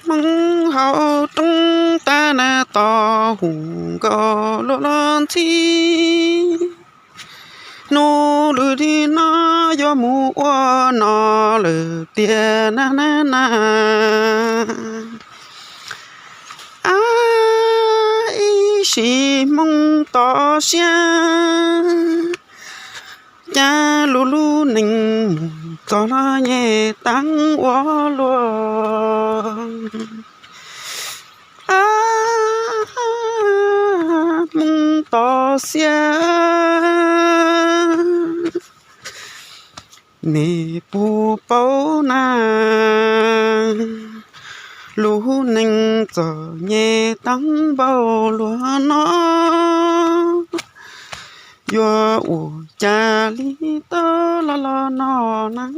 mong hậu tung ta na to hùng có lô lon chi nô lư đi nó do mù nó lư tiền na na na ai chỉ mong to xia cha lu lu ninh có nó nhẹ tăng quá luôn mong to xia nè pu bao na lu ninh giờ nhẹ tăng bao luôn nó yo u cha li tơ la la no nắng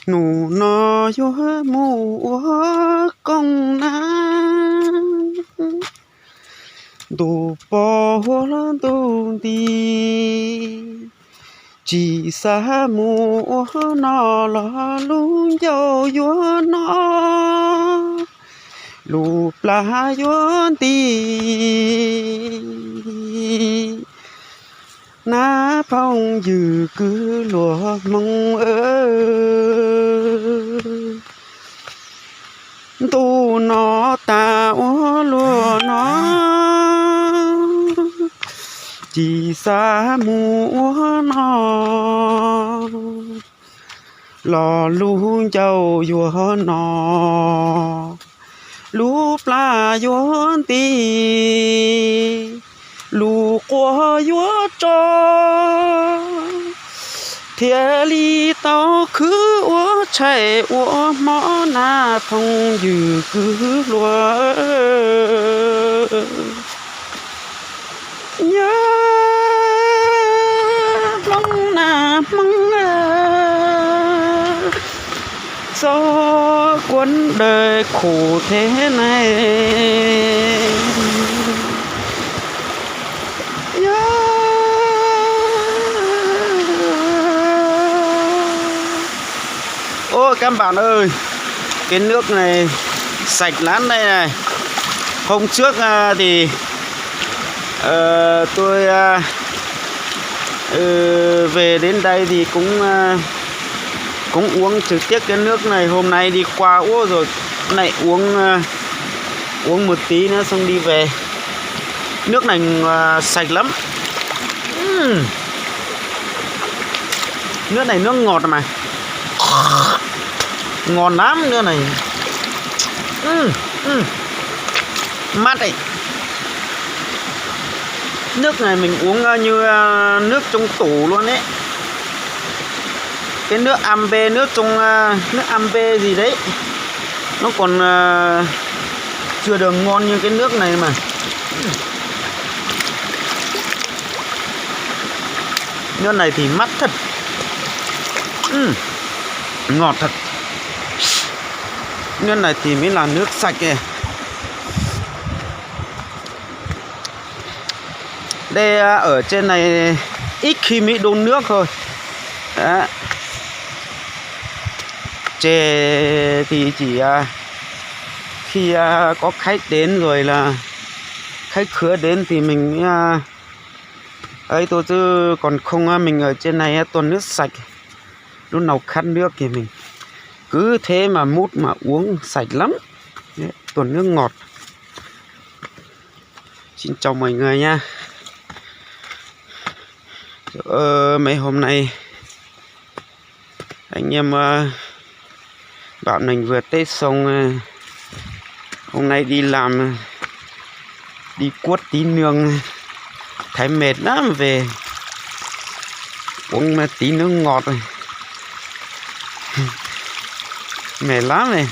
nụ no yo mu công na đồ bò la đồ đi chỉ xa mu no la lu yo yo no lù pla yuan ti na phong dư cứ lúa mong tu nó ta lúa nó chỉ xa mua nó lò lu châu vua nó lú pla yuan ti lú qua yuan cho thiên lý tao cứ uống chạy uống mõ na phong dư cứ lúa nhớ long na mong do cuốn đời khổ thế này ôi các bạn ơi, cái nước này sạch lắm đây này. Hôm trước thì tôi về đến đây thì cũng uống trực tiếp cái nước này. Hôm nay đi qua uống rồi này uống một tí nữa xong đi về. Nước này sạch lắm. Nước này nước ngọt mà ngon lắm. Nước này mát đấy. Nước này mình uống như nước trong tủ luôn ấy. Cái nước ambe, nước ambe gì đấy nó còn chưa được ngon như cái nước này mà. Nước này thì mát thật, ngọt thật. Nước này thì mới là nước sạch này. Đây ở trên này ít khi mới đun nước thôi. Đó. Chè thì chỉ khi có khách đến rồi là khách khứa đến thì mình ấy tôi chứ còn không mình ở trên này toàn nước sạch. Lúc nào khát nước thì mình cứ thế mà mút mà uống sạch lắm. Đấy, toàn nước ngọt. Xin chào mọi người nha. Mấy hôm nay anh em bạn mình vừa Tết xong, hôm nay đi làm đi cuốt tí nương thấy mệt lắm, về uống tí nước ngọt rồi mệt lắm này.